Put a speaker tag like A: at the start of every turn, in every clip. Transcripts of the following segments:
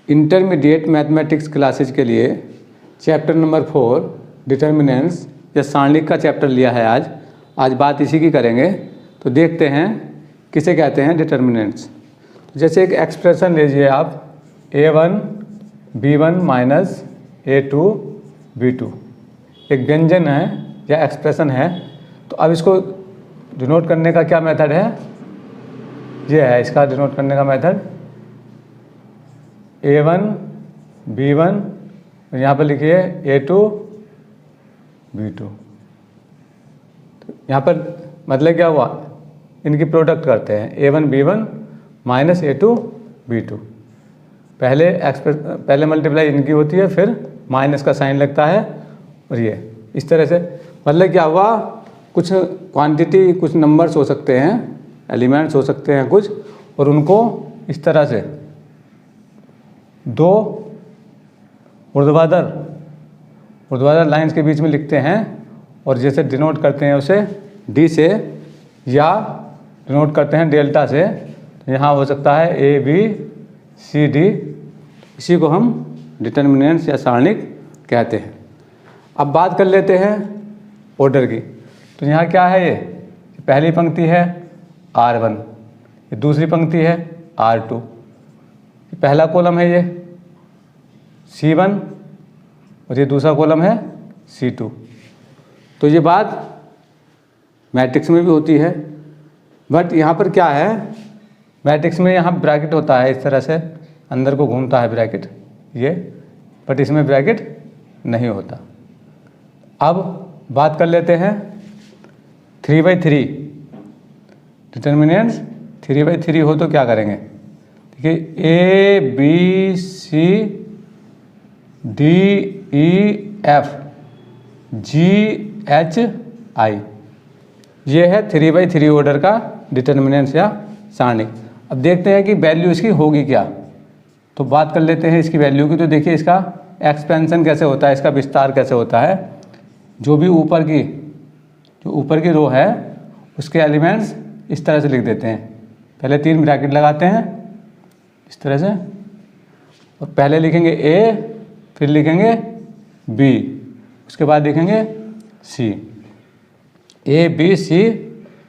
A: Intermediate mathematics classes के लिए chapter number 4 determinants या सारणिक का चैप्टर लिया है। आज बात इसी की करेंगे। तो देखते हैं किसे कहते हैं डिटर्मिनेंट्स। जैसे एक एक्सप्रेशन लीजिए आप a1 b1 minus a2 b2, एक व्यंजन है या एक्सप्रेशन है। तो अब इसको डिनोट करने का क्या मेथड है, ये है इसका डिनोट करने का मेथड a1 b1, यहाँ पर लिखिए a2 b2। तो यहाँ पर मतलब क्या हुआ, इनकी प्रोडक्ट करते हैं a1 b1 minus a2 b2। पहले मल्टीप्लाई इनकी होती है, फिर माइनस का साइन लगता है और ये इस तरह से। मतलब क्या हुआ, कुछ क्वांटिटी कुछ नंबर्स हो सकते हैं, एलिमेंट्स हो सकते हैं कुछ, और उनको इस तरह से दो ऊर्ध्वाधर लाइंस के बीच में लिखते हैं और जैसे डिनोट करते हैं उसे डी से या डिनोट करते हैं डेल्टा से। यहाँ हो सकता है ए बी सी डी, इसी को हम डिटर्मिनेंट्स या सारणिक कहते हैं। अब बात कर लेते हैं ऑर्डर की। तो यहाँ क्या है, ये पहली पंक्ति है R1, ये दूसरी पंक्ति है R2, पहला कॉलम है ये C1 और ये दूसरा कॉलम है C2। तो ये बात मैट्रिक्स में भी होती है, बट यहाँ पर क्या है, मैट्रिक्स में यहाँ ब्रैकेट होता है, इस तरह से अंदर को घूमता है ब्रैकेट ये, बट इसमें ब्रैकेट नहीं होता। अब बात कर लेते हैं 3/3 डिटर्मिनेंट्स। 3/3 हो तो क्या करेंगे, देखिए A B C D E F G H I, ये है 3/3 ऑर्डर का डिटर्मिनेंट्स या सारणिक। अब देखते हैं कि वैल्यू इसकी होगी क्या। तो बात कर लेते हैं इसकी वैल्यू की। तो देखिए इसका एक्सपेंशन कैसे होता है, इसका विस्तार कैसे होता है। जो ऊपर की रो है उसके एलिमेंट्स इस तरह से लिख देते हैं। पहले 3 ब्रैकेट लगाते हैं इस तरह से, और पहले लिखेंगे A, फिर लिखेंगे B, उसके बाद लिखेंगे C। A B C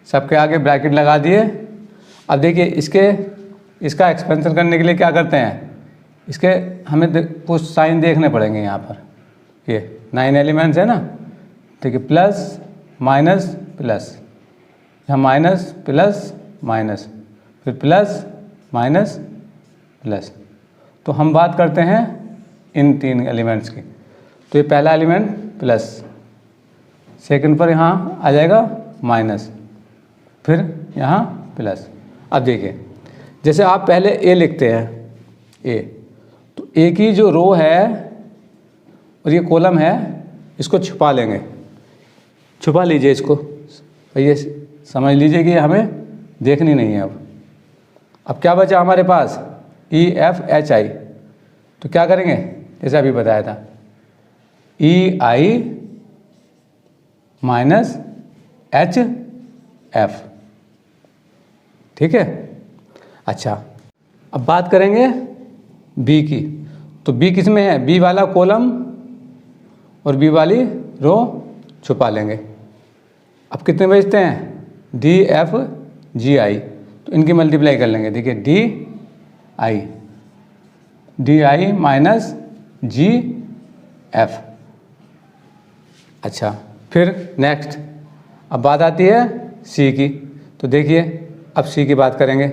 A: सबके आगे ब्रैकेट लगा दिए। अब देखिए इसका एक्सपेंशन करने के लिए क्या करते हैं, इसके हमें कुछ साइन देखने पड़ेंगे। यहाँ पर ये 9 एलिमेंट्स है ना, देखिए प्लस माइनस प्लस, यहाँ माइनस प्लस माइनस, फिर प्लस माइनस प्लस। तो हम बात करते हैं इन 3 एलिमेंट्स की। तो ये पहला एलिमेंट प्लस, सेकंड पर यहाँ आ जाएगा माइनस, फिर यहाँ प्लस। अब देखिए जैसे आप पहले ए लिखते हैं ए, तो ए की जो रो है और ये कॉलम है, इसको छुपा लेंगे। छुपा लीजिए इसको, ये समझ लीजिए कि हमें देखनी नहीं है। अब क्या बचा हमारे पास, ई एफ एच आई। तो क्या करेंगे, जैसे अभी बताया था ई आई माइनस एच एफ, ठीक है। अच्छा, अब बात करेंगे बी की। तो बी किस में है, बी वाला कॉलम और बी वाली रो छुपा लेंगे। अब कितने बचते हैं, डी एफ जी आई। तो इनकी मल्टीप्लाई कर लेंगे। देखिए D I minus G F. अच्छा, फिर नेक्स्ट अब बात आती है सी की। तो देखिए अब सी की बात करेंगे।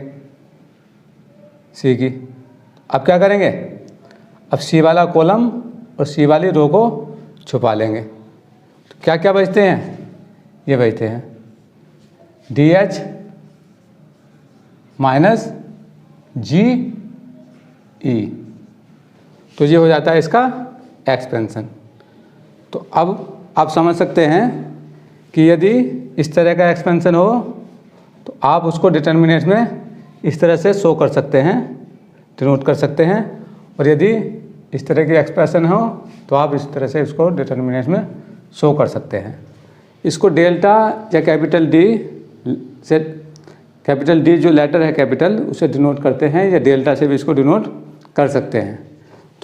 A: सी की अब क्या करेंगे, अब सी वाला कॉलम और सी वाली रो को छुपा लेंगे। तो क्या क्या बचते हैं, ये बचते हैं डी एच माइनस जी ई। तो ये हो जाता है इसका एक्सपेंशन। तो अब आप समझ सकते हैं कि यदि इस तरह का एक्सपेंशन हो तो आप उसको डिटर्मिनेंट्स में इस तरह से शो कर सकते हैं, डिनोट कर सकते हैं। और यदि इस तरह की एक्सप्रेशन हो तो आप इस तरह से इसको डिटर्मिनेंट्स में शो कर सकते हैं। इसको डेल्टा या कैपिटल डी से, कैपिटल डी जो लेटर है कैपिटल, उसे डिनोट करते हैं, या डेल्टा से भी इसको डिनोट कर सकते हैं।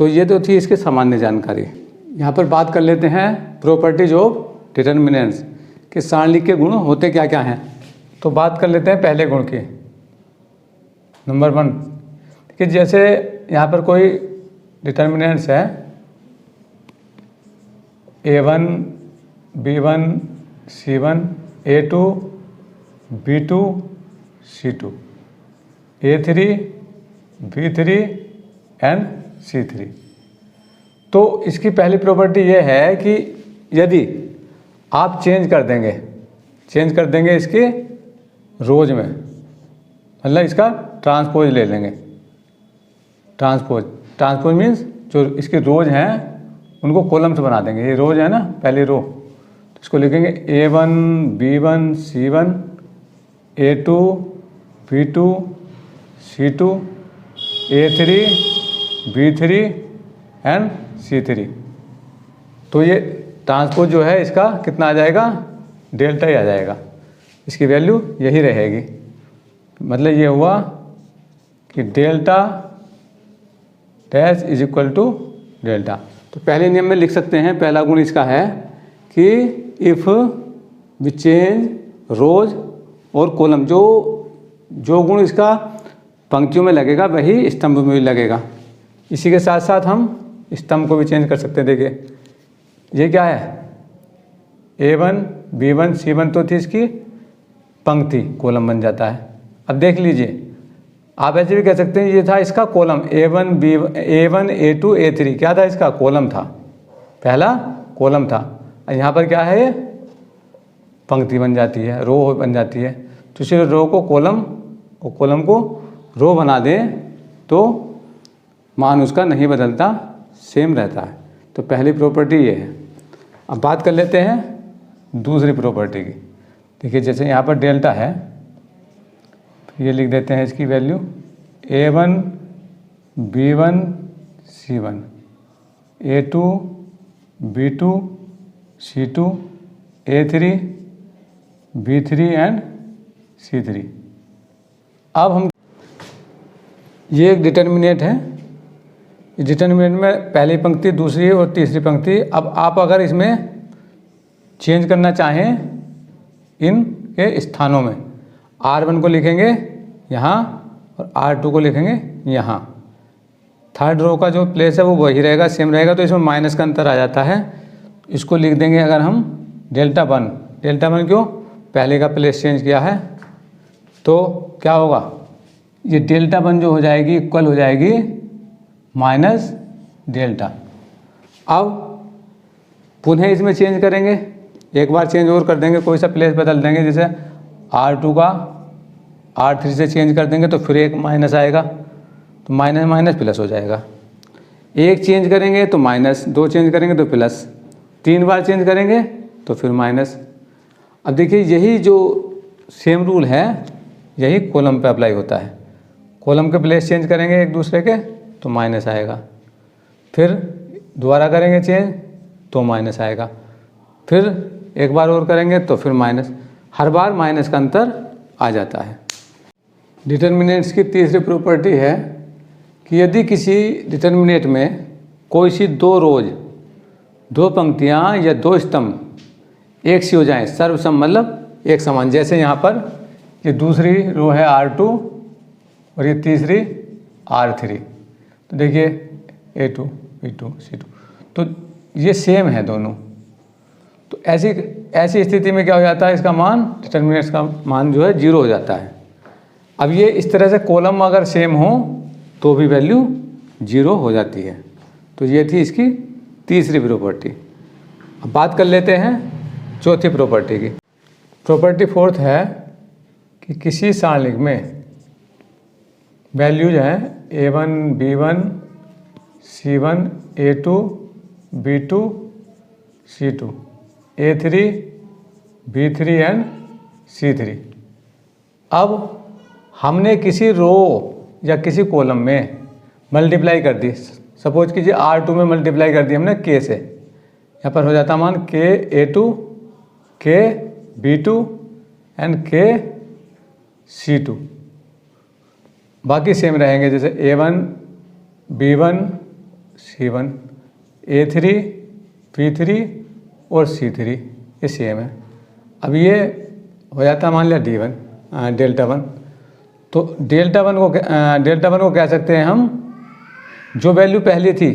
A: तो ये तो थी इसकी सामान्य जानकारी। यहाँ पर बात कर लेते हैं प्रॉपर्टीज ऑफ डिटर्मिनेंट्स कि सारणिक के गुण होते क्या क्या हैं। तो बात कर लेते हैं पहले गुण की। नंबर 1 कि जैसे यहाँ पर कोई डिटर्मिनेंट्स है A1 B1 C1 A2 B2 C2 A3 B3 and C3। तो इसकी पहली प्रॉपर्टी ये है कि यदि आप चेंज कर देंगे इसके रोज में, मतलब इसका ट्रांसपोज ले लेंगे। ट्रांसपोज मीन्स जो इसके रोज हैं उनको कॉलम्स बना देंगे। ये रोज है ना, पहली रो, तो इसको लिखेंगे A1 B1 C1 A2 B2 C2 A3 B3 and C3। तो ये ट्रांसपोज जो है इसका कितना आ जाएगा, डेल्टा ही आ जाएगा, इसकी वैल्यू यही रहेगी। मतलब ये हुआ कि delta dash is equal to delta. तो पहले नियम में लिख सकते हैं, पहला गुण इसका है कि इफ़ वी चेंज रोज और कॉलम, जो गुण इसका पंक्तियों में लगेगा वही स्तंभ में भी लगेगा। इसी के साथ साथ हम स्तंभ को भी चेंज कर सकते हैं। देखिए ये क्या है, A1 B1 C1 तो थी इसकी पंक्ति, कॉलम बन जाता है। अब देख लीजिए, आप ऐसे भी कह सकते हैं ये था इसका कॉलम A1 A2 A3, क्या था इसका, कॉलम था, पहला कॉलम था। यहाँ पर क्या है, पंक्ति बन जाती है, रो बन जाती है। तो इसी रो को कॉलम और कॉलम को रो बना दें तो मान उसका नहीं बदलता, सेम रहता है। तो पहली प्रॉपर्टी ये है। अब बात कर लेते हैं दूसरी प्रॉपर्टी की। देखिए जैसे यहाँ पर डेल्टा है, ये लिख देते हैं इसकी value A1 B1 C1 A2 B2 C2 A3 B3 and C3। अब हम, ये एक डिटर्मिनेंट है, इस डिटर्मिनेंट में पहली पंक्ति, दूसरी और तीसरी पंक्ति। अब आप अगर इसमें चेंज करना चाहें इनके स्थानों में, R1 को लिखेंगे यहाँ और R2 को लिखेंगे यहाँ। थर्ड रो का जो प्लेस है वो वही रहेगा, सेम रहेगा, तो इसमें माइनस का अंतर आ जाता है। इसको लिख देंगे अगर हम डेल्टा वन क्यों, पहले का प्लेस चेंज किया है। तो क्या होगा, ये डेल्टा वन जो हो जाएगी इक्वल हो जाएगी माइनस डेल्टा। अब पुनः इसमें चेंज करेंगे, एक बार चेंज और कर देंगे, कोई सा प्लेस बदल देंगे, जैसे R2 का R3 से चेंज कर देंगे तो फिर एक माइनस आएगा, तो माइनस माइनस प्लस हो जाएगा। एक चेंज करेंगे तो माइनस, दो चेंज करेंगे तो प्लस, तीन बार चेंज करेंगे तो फिर माइनस। अब देखिए यही जो सेम रूल है यही कॉलम पे अप्लाई होता है। कॉलम के प्लेस चेंज करेंगे एक दूसरे के तो माइनस आएगा, फिर दोबारा करेंगे चेंज तो माइनस आएगा, फिर एक बार और करेंगे तो फिर माइनस, हर बार माइनस का अंतर आ जाता है। डिटर्मिनेंट्स की तीसरी प्रॉपर्टी है कि यदि किसी डिटर्मिनेंट में कोई सी दो रोज, दो पंक्तियाँ या दो स्तंभ एक सी हो जाएं, सर्वसम मतलब एक समान। जैसे यहाँ पर ये दूसरी रो है R2 और ये तीसरी R3, तो देखिए A2 B2 C2, तो ये सेम है दोनों। तो ऐसी स्थिति में क्या हो जाता है, इसका मान, डिटर्मिनेंट्स का मान जो है 0 हो जाता है। अब ये इस तरह से कॉलम अगर सेम हो तो भी वैल्यू 0 हो जाती है। तो ये थी इसकी तीसरी प्रॉपर्टी। अब बात कर लेते हैं चौथी प्रॉपर्टी की। प्रॉपर्टी फोर्थ है कि किसी सारणिक में वैल्यूज हैं A1 B1 C1 A2 B2 C2 A3 B3 and C3। अब हमने किसी रो या किसी कॉलम में मल्टीप्लाई कर दी, सपोज कीजिए R2 में मल्टीप्लाई कर दी हमने K से, यहाँ पर हो जाता मान K A2 K B2 and K C2। बाकी सेम रहेंगे, जैसे A1 B1 C1, A3, P3 और C3 ये सेम है। अब ये हो जाता है मान लिया D1 डेल्टा 1। तो डेल्टा वन को कह सकते हैं हम, जो वैल्यू पहले थी,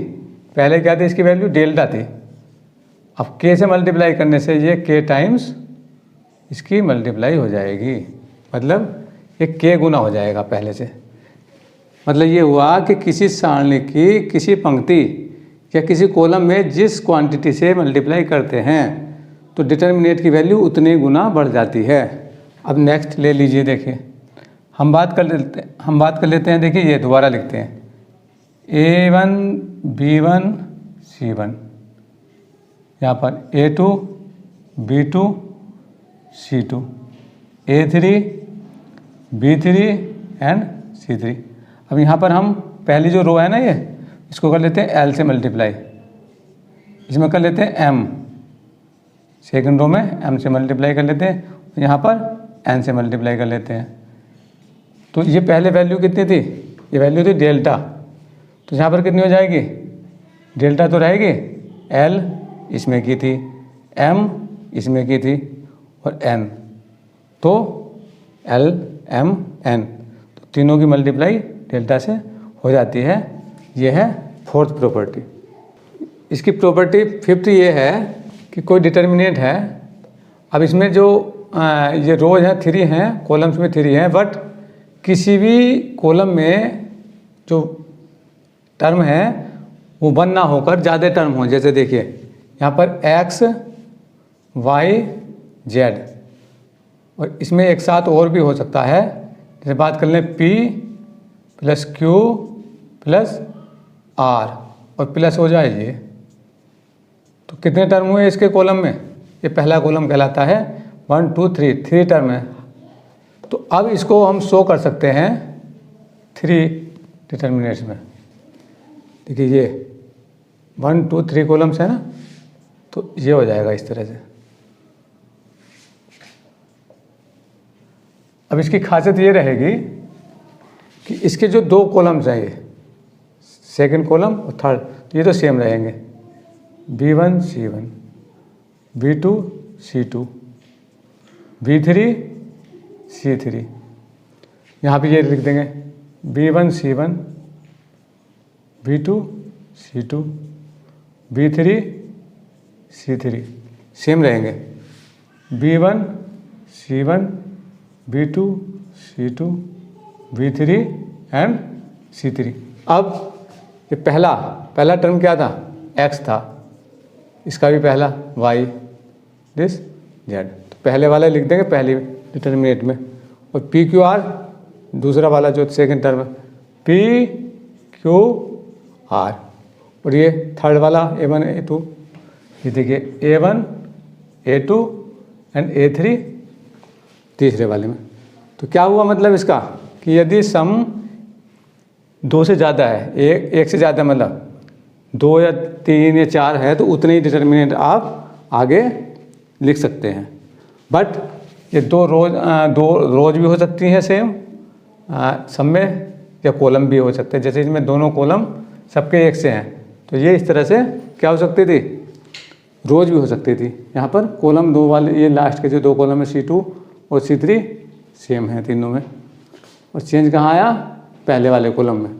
A: पहले क्या थी इसकी वैल्यू डेल्टा थी, अब K से मल्टीप्लाई करने से ये K टाइम्स इसकी मल्टीप्लाई हो जाएगी, मतलब ये K गुना हो जाएगा पहले से। मतलब ये हुआ कि किसी सारणी की किसी पंक्ति या किसी कॉलम में जिस क्वांटिटी से मल्टीप्लाई करते हैं तो डिटर्मिनेंट की वैल्यू उतने गुना बढ़ जाती है। अब नेक्स्ट ले लीजिए, देखिए हम बात कर लेते हैं। देखिए ये दोबारा लिखते हैं A1 B1 C1, यहाँ पर A2 B2 C2, A3 B3 and C3। अब यहाँ पर हम पहली जो रो है ना, ये इसको कर लेते हैं L से मल्टीप्लाई, इसमें कर लेते हैं M, सेकंड रो में M से मल्टीप्लाई कर लेते हैं, यहाँ पर N से मल्टीप्लाई कर लेते हैं। तो ये पहले वैल्यू कितनी थी, ये वैल्यू थी डेल्टा, तो यहाँ पर कितनी हो जाएगी, डेल्टा तो रहेगी, L इसमें की थी, M इसमें की थी और N, तो L M N, तो तीनों की मल्टीप्लाई डेल्टा से हो जाती है। ये है फोर्थ प्रॉपर्टी। इसकी प्रॉपर्टी फिफ्थ ये है कि कोई डिटर्मिनेंट है। अब इसमें जो ये रोज हैं 3 हैं, कॉलम्स में 3 हैं, बट किसी भी कॉलम में जो टर्म है वो 1 ना होकर ज़्यादा टर्म हो। जैसे देखिए यहाँ पर X Y Z, और इसमें एक साथ और भी हो सकता है। जैसे बात कर लें P + Q + R और प्लस हो जाए ये, तो कितने टर्म हुए इसके कॉलम में, ये पहला कॉलम कहलाता है 1 2 3 टर्म है। तो अब इसको हम शो कर सकते हैं 3 डिटर्मिनेंट्स में। देखिए ये 1 2 3 कॉलम्स है ना, तो ये हो जाएगा इस तरह से। अब इसकी खासियत ये रहेगी कि इसके जो 2 कॉलम्स हैं, ये सेकंड कॉलम और थर्ड, तो ये तो सेम रहेंगे, B1 C1, B2 C2, B3 C3। यहाँ पे ये लिख देंगे B1 C1, B2 C2, B3 C3, same रहेंगे, B1 C1, B2 C2, B3 and C3। अब ये पहला टर्म क्या था, X था, इसका भी पहला Y, दिस Z, तो पहले वाला लिख देंगे पहली डिटर्मिनेंट में, और PQR दूसरा वाला जो सेकंड टर्म है PQR, और ये थर्ड वाला A1 A2, ये देखिए A1 A2 एंड A3 तीसरे वाले में। तो क्या हुआ मतलब इसका कि यदि सम 2 से ज़्यादा है, एक से ज़्यादा मतलब 2 या 3 या 4 है, तो उतने ही डिटर्मिनेंट आप आगे लिख सकते हैं। बट ये 2 रोज भी हो सकती हैं सेम सम में, या कॉलम भी हो सकते हैं। जैसे इसमें दोनों कॉलम सबके एक से हैं, तो ये इस तरह से क्या हो सकती थी, रोज भी हो सकती थी। यहाँ पर कॉलम 2 वाले, ये लास्ट के जो 2 कॉलम है C2 और C3 सेम है तीनों में, और चेंज कहाँ आया, पहले वाले कॉलम में।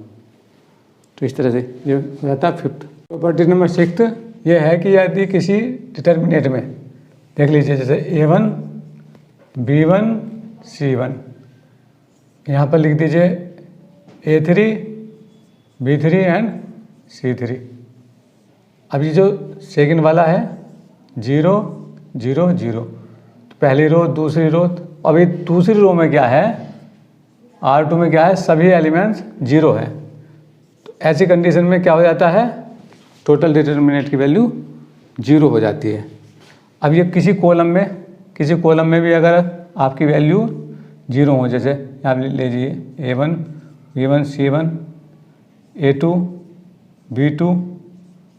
A: तो इस तरह से ये हो जाता है फिफ्थ। प्रॉपर्टी नंबर 6 ये है कि यदि किसी डिटर्मिनेंट में देख लीजिए, जैसे A1 B1 C1, यहाँ पर लिख दीजिए A3 B3 एंड C3। अब ये जो सेकंड वाला है 0 0 0, तो पहली रो दूसरी रो, अभी दूसरी रो में क्या है, R2 में क्या है, सभी एलिमेंट्स 0 है। तो ऐसी कंडीशन में क्या हो जाता है, टोटल डिटर्मिनेंट की वैल्यू 0 हो जाती है। अब ये किसी कॉलम में भी अगर आपकी वैल्यू 0 हो, जैसे आप ले लीजिए A1 B1 C1 A2 B2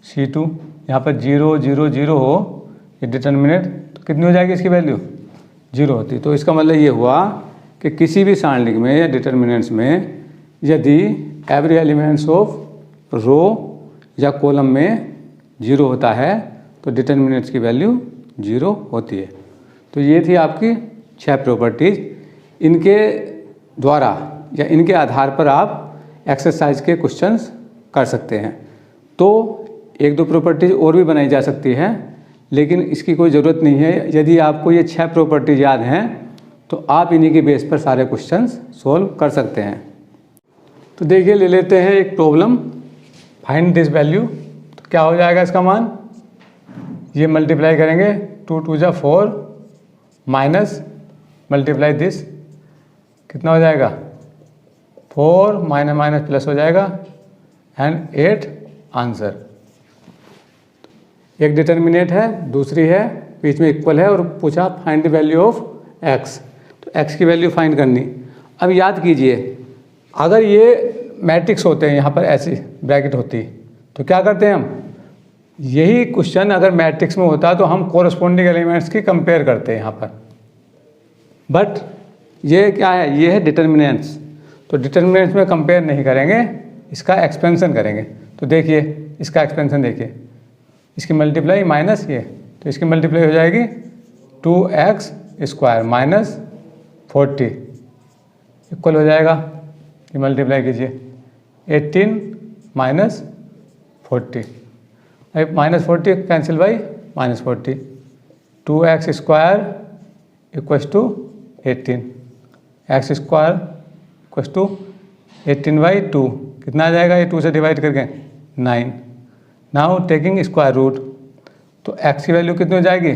A: C2, यहाँ पर 0 0 0 हो ये डिटर्मिनेंट, तो कितनी हो जाएगी इसकी वैल्यू, 0 होती। तो इसका मतलब ये हुआ कि किसी भी सारणी में या डिटर्मिनेंट्स में यदि एवरी एलिमेंट्स ऑफ रो या कॉलम में 0 होता है तो डिटर्मिनेंट्स की वैल्यू 0 होती है। तो ये थी आपकी 6 प्रॉपर्टीज़। इनके द्वारा या इनके आधार पर आप एक्सरसाइज के क्वेश्चंस कर सकते हैं। तो 1-2 प्रॉपर्टीज़ और भी बनाई जा सकती हैं, लेकिन इसकी कोई ज़रूरत नहीं है। यदि आपको ये 6 प्रॉपर्टीज याद हैं तो आप इन्हीं के बेस पर सारे क्वेश्चंस सोल्व कर सकते हैं। तो देखिए, ले लेते हैं एक प्रॉब्लम, फाइंड दिस वैल्यू। तो क्या हो जाएगा इसका मान, ये मल्टीप्लाई करेंगे 2 2 जा 4 माइनस मल्टीप्लाई दिस, कितना हो जाएगा 4 माइनस माइनस प्लस हो जाएगा एंड 8 आंसर। एक डिटर्मिनेंट है, दूसरी है, बीच में इक्वल है और पूछा find the value of x। तो x की वैल्यू फाइंड करनी। अब याद कीजिए, अगर ये मैट्रिक्स होते हैं, यहाँ पर ऐसी ब्रैकेट होती तो क्या करते हैं हम, यही क्वेश्चन अगर मैट्रिक्स में होता तो हम कोरस्पोंडिंग एलिमेंट्स की कंपेयर करते हैं यहाँ पर। बट ये क्या है, ये है डिटर्मिनेंट्स। तो डिटर्मिनेंट्स में कंपेयर नहीं करेंगे, इसका एक्सपेंशन करेंगे। तो देखिए इसका एक्सपेंशन देखिए, इसकी मल्टीप्लाई माइनस ये, तो इसकी मल्टीप्लाई हो जाएगी 2x स्क्वायर माइनस 40 इक्वल हो जाएगा, ये मल्टीप्लाई कीजिए 18 minus 40, minus 40 cancel by minus 40, 2x square equals to 18, x square equals to 18/2, कितना आ जाएगा ये 2 से डिवाइड करके 9। नाउ टेकिंग स्क्वायर रूट, तो x की वैल्यू कितनी हो जाएगी,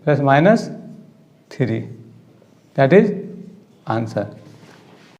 A: +-3, दैट इज आंसर।